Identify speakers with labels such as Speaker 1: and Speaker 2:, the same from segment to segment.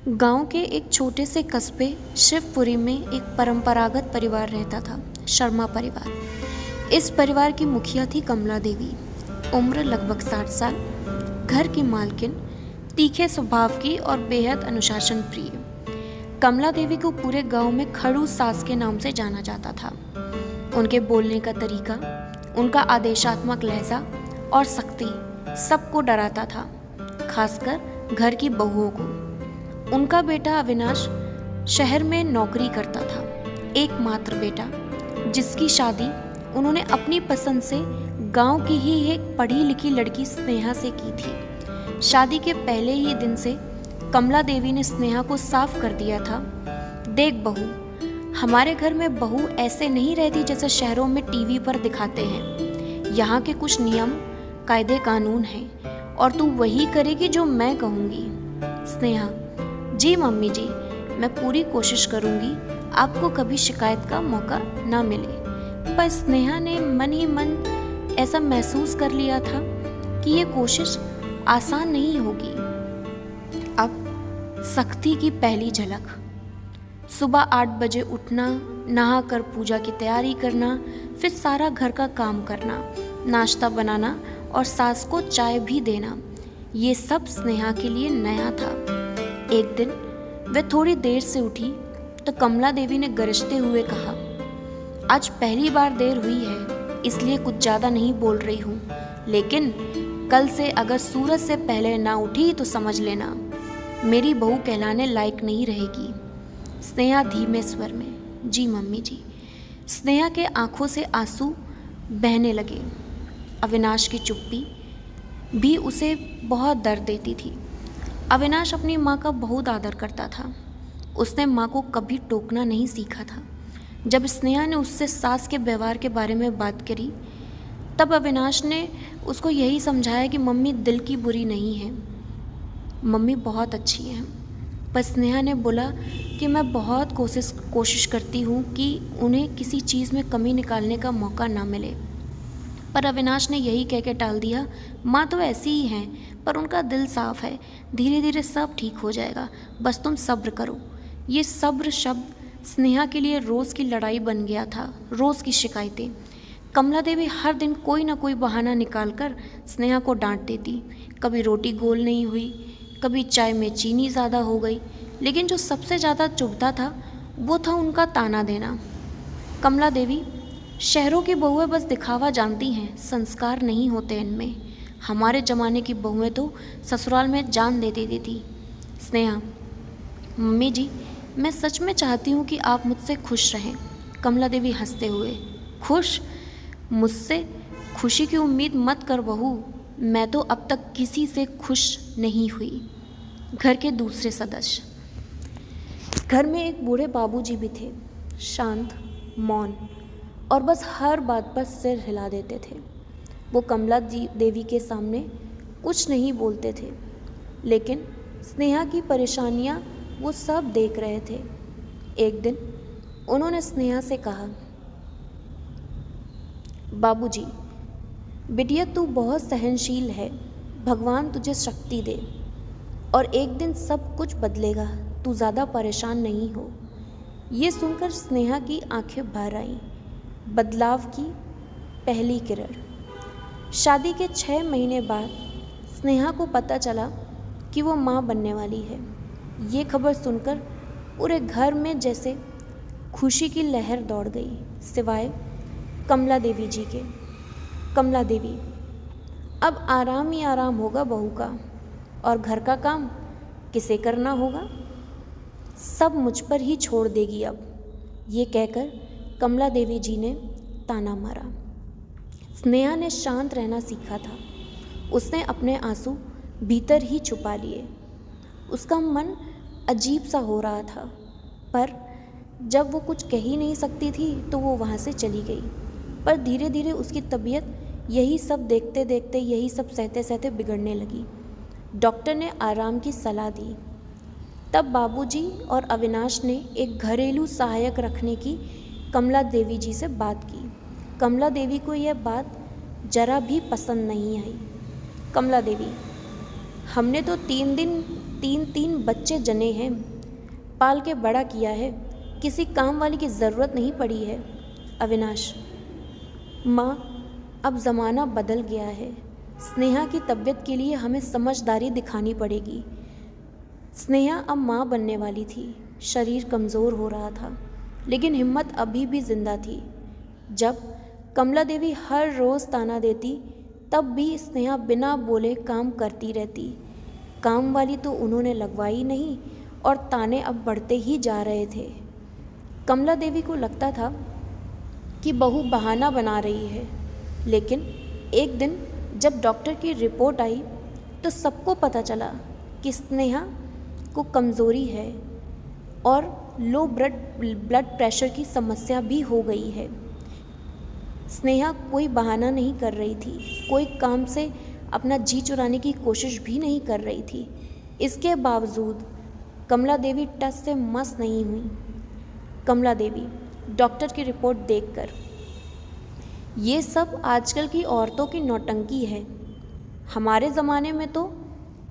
Speaker 1: गांव के एक छोटे से कस्बे शिवपुरी में एक परंपरागत परिवार रहता था, शर्मा परिवार। इस परिवार की मुखिया थी कमला देवी। उम्र लगभग 60 साल, घर की मालकिन, तीखे स्वभाव की और बेहद अनुशासन प्रिय। कमला देवी को पूरे गांव में खड़ूस सास के नाम से जाना जाता था। उनके बोलने का तरीका, उनका आदेशात्मक लहजा और सख्ती सबको डराता था, खासकर घर की बहुओं को। उनका बेटा अविनाश शहर में नौकरी करता था, एकमात्र बेटा, जिसकी शादी उन्होंने अपनी पसंद से गांव की ही एक पढ़ी लिखी लड़की स्नेहा से की थी। शादी के पहले ही दिन से कमला देवी ने स्नेहा को साफ कर दिया था, देख बहू, हमारे घर में बहू ऐसे नहीं रहती जैसे शहरों में टीवी पर दिखाते हैं। यहाँ के कुछ नियम कायदे कानून हैं और तू वही करेगी जो मैं कहूँगी। स्नेहा: जी मम्मी जी, मैं पूरी कोशिश करूंगी आपको कभी शिकायत का मौका ना मिले। पर स्नेहा ने मन ही मन ऐसा महसूस कर लिया था कि ये कोशिश आसान नहीं होगी। अब सख्ती की पहली झलक। सुबह 8 बजे उठना, नहाकर पूजा की तैयारी करना, फिर सारा घर का काम करना, नाश्ता बनाना और सास को चाय भी देना, ये सब स्नेहा के लिए नया था। एक दिन वह थोड़ी देर से उठी तो कमला देवी ने गरजते हुए कहा, आज पहली बार देर हुई है, इसलिए कुछ ज़्यादा नहीं बोल रही हूँ, लेकिन कल से अगर सूरज से पहले ना उठी तो समझ लेना मेरी बहू कहलाने लायक नहीं रहेगी। स्नेहा धीमे स्वर में, जी मम्मी जी। स्नेहा के आंखों से आंसू बहने लगे। अविनाश की चुप्पी भी उसे बहुत दर्द देती थी। अविनाश अपनी माँ का बहुत आदर करता था। उसने माँ को कभी टोकना नहीं सीखा था। जब स्नेहा ने उससे सास के व्यवहार के बारे में बात करी, तब अविनाश ने उसको यही समझाया कि मम्मी दिल की बुरी नहीं है, मम्मी बहुत अच्छी है। पर स्नेहा ने बोला कि मैं बहुत कोशिश करती हूँ कि उन्हें किसी चीज़ में कमी निकालने का मौका ना मिले। पर अविनाश ने यही कह के टाल दिया, माँ तो ऐसी ही हैं, पर उनका दिल साफ है, धीरे धीरे सब ठीक हो जाएगा, बस तुम सब्र करो। ये सब्र शब्द स्नेहा के लिए रोज़ की लड़ाई बन गया था, रोज़ की शिकायतें। कमला देवी हर दिन कोई ना कोई बहाना निकालकर स्नेहा को डांट देती। कभी रोटी गोल नहीं हुई, कभी चाय में चीनी ज़्यादा हो गई, लेकिन जो सबसे ज़्यादा चुभता था वो था उनका ताना देना। कमला देवी: शहरों की बहुएं बस दिखावा जानती हैं, संस्कार नहीं होते इनमें। हमारे ज़माने की बहुएं तो ससुराल में जान दे देती थी। स्नेहा: मम्मी जी, मैं सच में चाहती हूँ कि आप मुझसे खुश रहें। कमला देवी हंसते हुए: खुश? मुझसे खुशी की उम्मीद मत कर बहू, मैं तो अब तक किसी से खुश नहीं हुई। घर के दूसरे सदस्य। घर में एक बूढ़े बाबूजी भी थे, शांत, मौन और बस हर बात पर सिर हिला देते थे। वो कमला देवी के सामने कुछ नहीं बोलते थे, लेकिन स्नेहा की परेशानियां वो सब देख रहे थे। एक दिन उन्होंने स्नेहा से कहा, बाबूजी, बिटिया तू बहुत सहनशील है, भगवान तुझे शक्ति दे और एक दिन सब कुछ बदलेगा, तू ज़्यादा परेशान नहीं हो। ये सुनकर स्नेहा की आंखें भर आईं। बदलाव की पहली किरण। शादी के 6 महीने बाद स्नेहा को पता चला कि वो माँ बनने वाली है। ये खबर सुनकर पूरे घर में जैसे खुशी की लहर दौड़ गई, सिवाय कमला देवी जी के। कमला देवी: अब आराम ही आराम होगा बहू का, और घर का काम किसे करना होगा, सब मुझ पर ही छोड़ देगी अब। ये कहकर कमला देवी जी ने ताना मारा। स्नेहा ने शांत रहना सीखा था। उसने अपने आंसू भीतर ही छुपा लिए। उसका मन अजीब सा हो रहा था, पर जब वो कुछ कह ही नहीं सकती थी तो वो वहाँ से चली गई। पर धीरे धीरे उसकी तबीयत यही सब देखते देखते, यही सब सहते सहते बिगड़ने लगी। डॉक्टर ने आराम की सलाह दी। तब बाबूजी और अविनाश ने एक घरेलू सहायक रखने की कमला देवी जी से बात की। कमला देवी को यह बात जरा भी पसंद नहीं आई। कमला देवी: हमने तो 3 बच्चे जने हैं, पाल के बड़ा किया है, किसी काम वाली की ज़रूरत नहीं पड़ी है। अविनाश: माँ, अब ज़माना बदल गया है। स्नेहा की तबीयत के लिए हमें समझदारी दिखानी पड़ेगी। स्नेहा अब माँ बनने वाली थी। शरीर कमज़ोर हो रहा था, लेकिन हिम्मत अभी भी जिंदा थी। जब कमला देवी हर रोज़ ताना देती, तब भी स्नेहा बिना बोले काम करती रहती। काम वाली तो उन्होंने लगवाई नहीं और ताने अब बढ़ते ही जा रहे थे। कमला देवी को लगता था कि बहू बहाना बना रही है, लेकिन एक दिन जब डॉक्टर की रिपोर्ट आई तो सबको पता चला कि स्नेहा को कमज़ोरी है और लो ब्लड प्रेशर की समस्या भी हो गई है। स्नेहा कोई बहाना नहीं कर रही थी, कोई काम से अपना जी चुराने की कोशिश भी नहीं कर रही थी। इसके बावजूद कमला देवी टस से मस नहीं हुई। कमला देवी डॉक्टर की रिपोर्ट देखकर: ये सब आजकल की औरतों की नौटंकी है। हमारे ज़माने में तो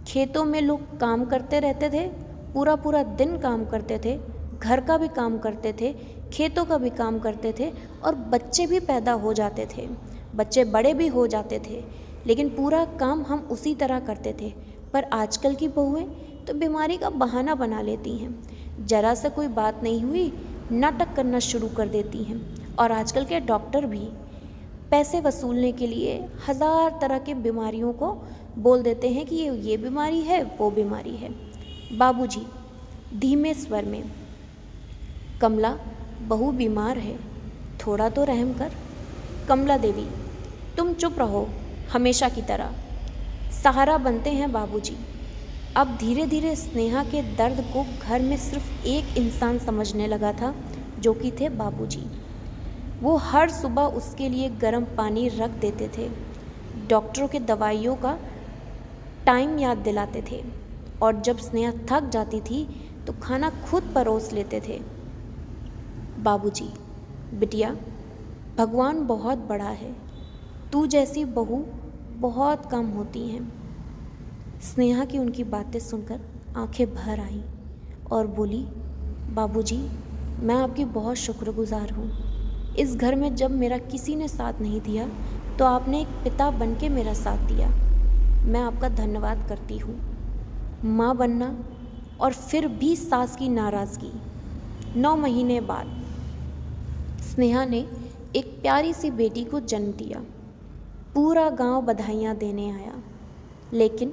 Speaker 1: खेतों में लोग काम करते रहते थे, पूरा पूरा दिन काम करते थे, घर का भी काम करते थे, खेतों का भी काम करते थे और बच्चे भी पैदा हो जाते थे, बच्चे बड़े भी हो जाते थे, लेकिन पूरा काम हम उसी तरह करते थे। पर आजकल की बहुएं तो बीमारी का बहाना बना लेती हैं। जरा से कोई बात नहीं हुई, नाटक करना शुरू कर देती हैं। और आजकल के डॉक्टर भी पैसे वसूलने के लिए हज़ार तरह के बीमारियों को बोल देते हैं कि ये बीमारी है, वो बीमारी है। बाबूजी धीमे स्वर में: कमला, बहू बीमार है, थोड़ा तो रहम कर। कमला देवी: तुम चुप रहो, हमेशा की तरह। सहारा बनते हैं बाबूजी। अब धीरे धीरे स्नेहा के दर्द को घर में सिर्फ एक इंसान समझने लगा था, जो कि थे बाबूजी। वो हर सुबह उसके लिए गर्म पानी रख देते थे, डॉक्टरों के दवाइयों का टाइम याद दिलाते थे, और जब स्नेहा थक जाती थी तो खाना खुद परोस लेते थे। बाबूजी: बिटिया, भगवान बहुत बड़ा है, तू जैसी बहू बहुत कम होती हैं। स्नेहा की उनकी बातें सुनकर आंखें भर आईं और बोली: बाबूजी, मैं आपकी बहुत शुक्रगुजार हूँ। इस घर में जब मेरा किसी ने साथ नहीं दिया तो आपने एक पिता बन के मेरा साथ दिया। मैं आपका धन्यवाद करती हूँ। माँ बनना और फिर भी सास की नाराज़गी। 9 महीने बाद स्नेहा ने एक प्यारी सी बेटी को जन्म दिया। पूरा गांव बधाइयाँ देने आया, लेकिन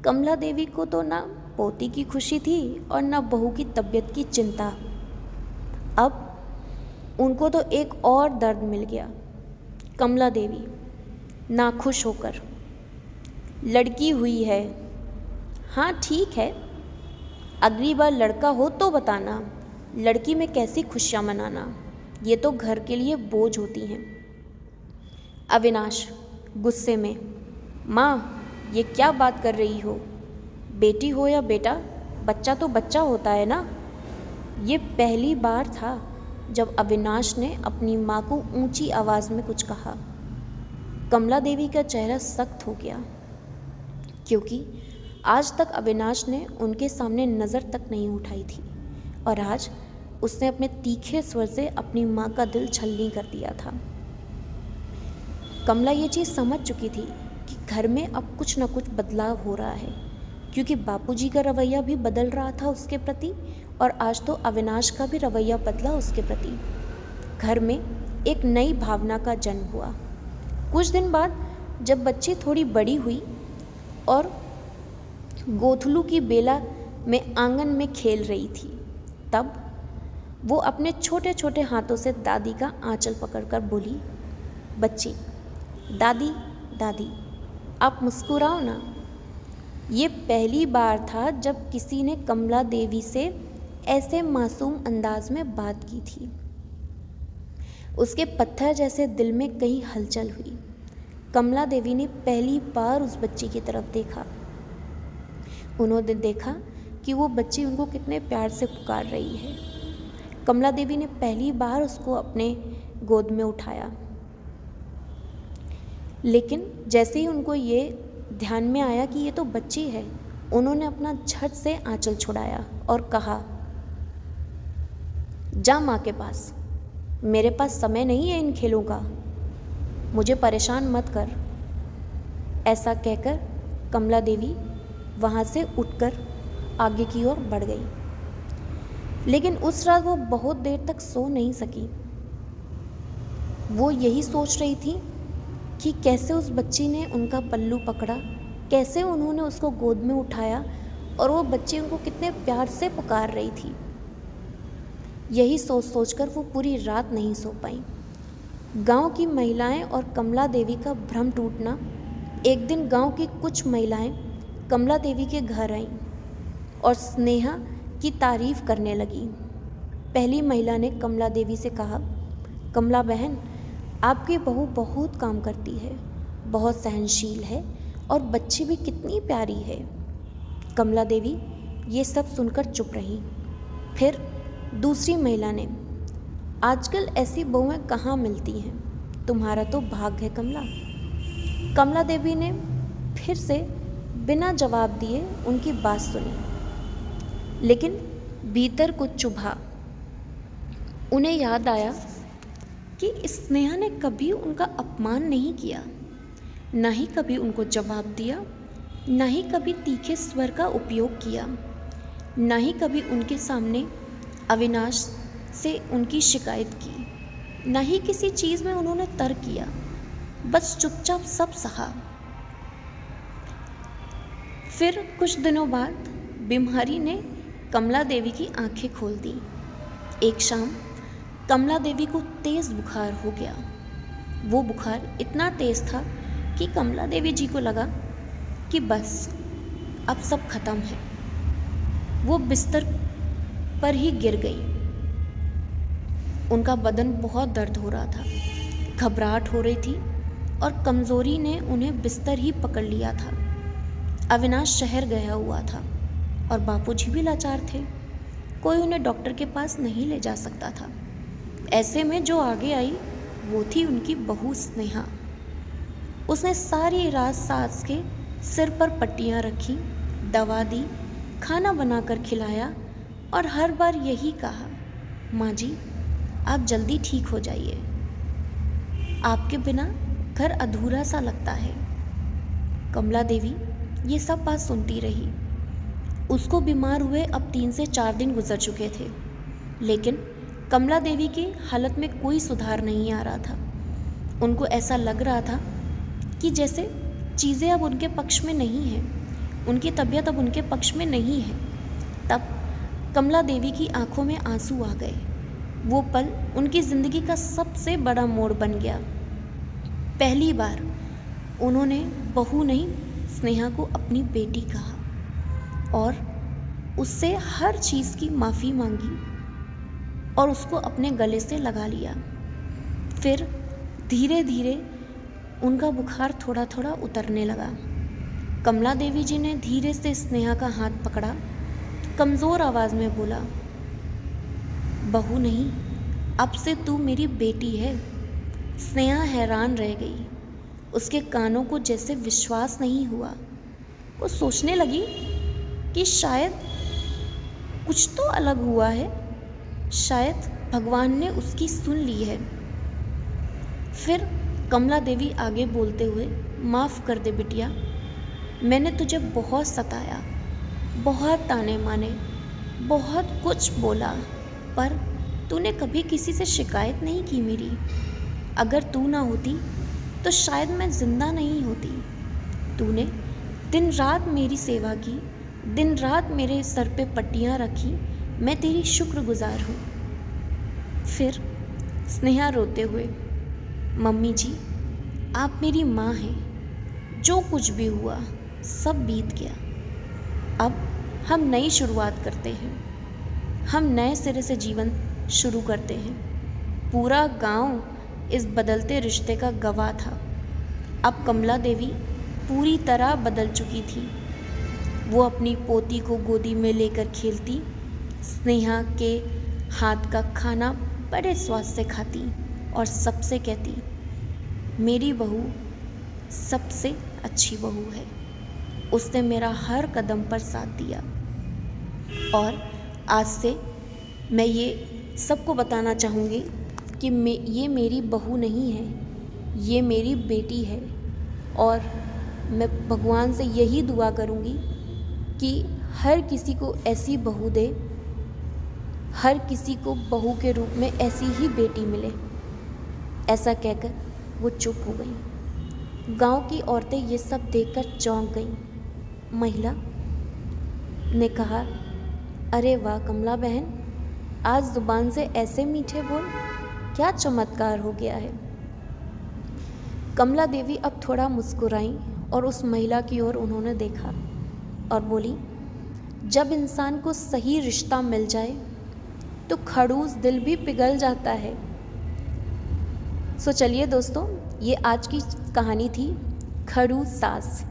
Speaker 1: कमला देवी को तो ना पोती की खुशी थी और ना बहू की तबीयत की चिंता। अब उनको तो एक और दर्द मिल गया। कमला देवी नाखुश होकर: लड़की हुई है। हाँ ठीक है, अगली बार लड़का हो तो बताना, लड़की में कैसी खुशियाँ मनाना, ये तो घर के लिए बोझ होती हैं। अविनाश गुस्से में: माँ, ये क्या बात कर रही हो? बेटी हो या बेटा, बच्चा तो बच्चा होता है ना। ये पहली बार था जब अविनाश ने अपनी माँ को ऊंची आवाज़ में कुछ कहा। कमला देवी का चेहरा सख्त हो गया, क्योंकि आज तक अविनाश ने उनके सामने नज़र तक नहीं उठाई थी, और आज उसने अपने तीखे स्वर से अपनी माँ का दिल छलनी कर दिया था। कमला ये चीज़ समझ चुकी थी कि घर में अब कुछ न कुछ बदलाव हो रहा है, क्योंकि बापूजी का रवैया भी बदल रहा था उसके प्रति, और आज तो अविनाश का भी रवैया बदला उसके प्रति। घर में एक नई भावना का जन्म हुआ। कुछ दिन बाद जब बच्ची थोड़ी बड़ी हुई और गोथलू की बेला में आंगन में खेल रही थी, तब वो अपने छोटे छोटे हाथों से दादी का आंचल पकड़कर बोली: बच्ची, दादी दादी आप मुस्कुराओ ना। ये पहली बार था जब किसी ने कमला देवी से ऐसे मासूम अंदाज में बात की थी। उसके पत्थर जैसे दिल में कहीं हलचल हुई। कमला देवी ने पहली बार उस बच्ची की तरफ देखा। उन्होंने देखा कि वो बच्ची उनको कितने प्यार से पुकार रही है। कमला देवी ने पहली बार उसको अपने गोद में उठाया, लेकिन जैसे ही उनको ये ध्यान में आया कि ये तो बच्ची है। उन्होंने अपना झट से आंचल छुड़ाया और कहा, जा माँ के पास, मेरे पास समय नहीं है इन खेलों का, मुझे परेशान मत कर। ऐसा कहकर कमला देवी वहाँ से उठकर आगे की ओर बढ़ गई। लेकिन उस रात वो बहुत देर तक सो नहीं सकी। वो यही सोच रही थी कि कैसे उस बच्ची ने उनका पल्लू पकड़ा, कैसे उन्होंने उसको गोद में उठाया और वो बच्ची उनको कितने प्यार से पुकार रही थी। यही सोच सोचकर वो पूरी रात नहीं सो पाई। गांव की महिलाएं और कमला देवी का भ्रम टूटना। एक दिन गांव की कुछ महिलाएं कमला देवी के घर आईं और स्नेहा की तारीफ करने लगी। पहली महिला ने कमला देवी से कहा, कमला बहन, आपकी बहू बहुत काम करती है, बहुत सहनशील है और बच्ची भी कितनी प्यारी है। कमला देवी ये सब सुनकर चुप रही। फिर दूसरी महिला ने, आजकल ऐसी बहुएं कहाँ मिलती हैं, तुम्हारा तो भाग्य है कमला। कमला देवी ने फिर से बिना जवाब दिए उनकी बात सुनी, लेकिन भीतर कुछ चुभा। उन्हें याद आया कि स्नेहा ने कभी उनका अपमान नहीं किया, ना ही कभी उनको जवाब दिया, ना ही कभी तीखे स्वर का उपयोग किया, ना ही कभी उनके सामने अविनाश से उनकी शिकायत की, ना ही किसी चीज़ में उन्होंने तर्क किया, बस चुपचाप सब सहा। फिर कुछ दिनों बाद बीमारी ने कमला देवी की आंखें खोल दी। एक शाम कमला देवी को तेज़ बुखार हो गया। वो बुखार इतना तेज़ था कि कमला देवी जी को लगा कि बस अब सब खत्म है। वो बिस्तर पर ही गिर गई। उनका बदन बहुत दर्द हो रहा था, घबराहट हो रही थी और कमज़ोरी ने उन्हें बिस्तर ही पकड़ लिया था। अविनाश शहर गया हुआ था और बापूजी भी लाचार थे। कोई उन्हें डॉक्टर के पास नहीं ले जा सकता था। ऐसे में जो आगे आई वो थी उनकी बहू स्नेहा। उसने सारी रात सास के सिर पर पट्टियाँ रखी, दवा दी, खाना बनाकर खिलाया और हर बार यही कहा, माँ जी आप जल्दी ठीक हो जाइए, आपके बिना घर अधूरा सा लगता है। कमला देवी ये सब बात सुनती रही। उसको बीमार हुए अब 3 से 4 दिन गुजर चुके थे, लेकिन कमला देवी की हालत में कोई सुधार नहीं आ रहा था। उनको ऐसा लग रहा था कि जैसे चीज़ें अब उनके पक्ष में नहीं हैं, उनकी तबीयत अब उनके पक्ष में नहीं है। तब कमला देवी की आंखों में आंसू आ गए। वो पल उनकी ज़िंदगी का सबसे बड़ा मोड़ बन गया। पहली बार उन्होंने बहू नहीं स्नेहा को अपनी बेटी कहा और उससे हर चीज़ की माफ़ी मांगी और उसको अपने गले से लगा लिया। फिर धीरे धीरे उनका बुखार थोड़ा थोड़ा उतरने लगा। कमला देवी जी ने धीरे से स्नेहा का हाथ पकड़ा, कमज़ोर आवाज़ में बोला, बहू नहीं, अब से तू मेरी बेटी है। स्नेहा हैरान रह गई। उसके कानों को जैसे विश्वास नहीं हुआ। वो सोचने लगी कि शायद कुछ तो अलग हुआ है, शायद भगवान ने उसकी सुन ली है। फिर कमला देवी आगे बोलते हुए, माफ़ कर दे बिटिया, मैंने तुझे बहुत सताया, बहुत ताने माने, बहुत कुछ बोला, पर तूने कभी किसी से शिकायत नहीं की मेरी। अगर तू ना होती तो शायद मैं ज़िंदा नहीं होती। तूने दिन रात मेरी सेवा की, दिन रात मेरे सर पे पट्टियाँ रखी, मैं तेरी शुक्रगुजार हूँ। फिर स्नेहा रोते हुए, मम्मी जी आप मेरी माँ हैं, जो कुछ भी हुआ सब बीत गया, अब हम नई शुरुआत करते हैं, हम नए सिरे से जीवन शुरू करते हैं। पूरा गांव इस बदलते रिश्ते का गवाह था। अब कमला देवी पूरी तरह बदल चुकी थी। वो अपनी पोती को गोदी में लेकर खेलती, स्नेहा के हाथ का खाना बड़े स्वाद से खाती और सबसे कहती, मेरी बहू सबसे अच्छी बहू है। उसने मेरा हर कदम पर साथ दिया। और आज से मैं ये सबको बताना चाहूँगी कि ये मेरी बहू नहीं है, ये मेरी बेटी है। और मैं भगवान से यही दुआ करूँगी कि हर किसी को ऐसी बहू दे, हर किसी को बहू के रूप में ऐसी ही बेटी मिले। ऐसा कहकर वो चुप हो गई। गांव की औरतें ये सब देखकर चौंक गईं। महिला ने कहा, अरे वाह कमला बहन, आज जुबान से ऐसे मीठे बोल, क्या चमत्कार हो गया है। कमला देवी अब थोड़ा मुस्कुराई और उस महिला की ओर उन्होंने देखा और बोली, जब इंसान को सही रिश्ता मिल जाए तो खड़ूस दिल भी पिघल जाता है। चलिए दोस्तों, ये आज की कहानी थी खड़ूस सास।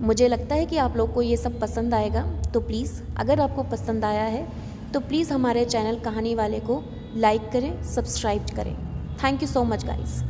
Speaker 1: मुझे लगता है कि आप लोग को ये सब पसंद आएगा, तो प्लीज़ अगर आपको पसंद आया है तो प्लीज़ हमारे चैनल कहानी वाले को लाइक करें, सब्सक्राइब करें। Thank you so much guys.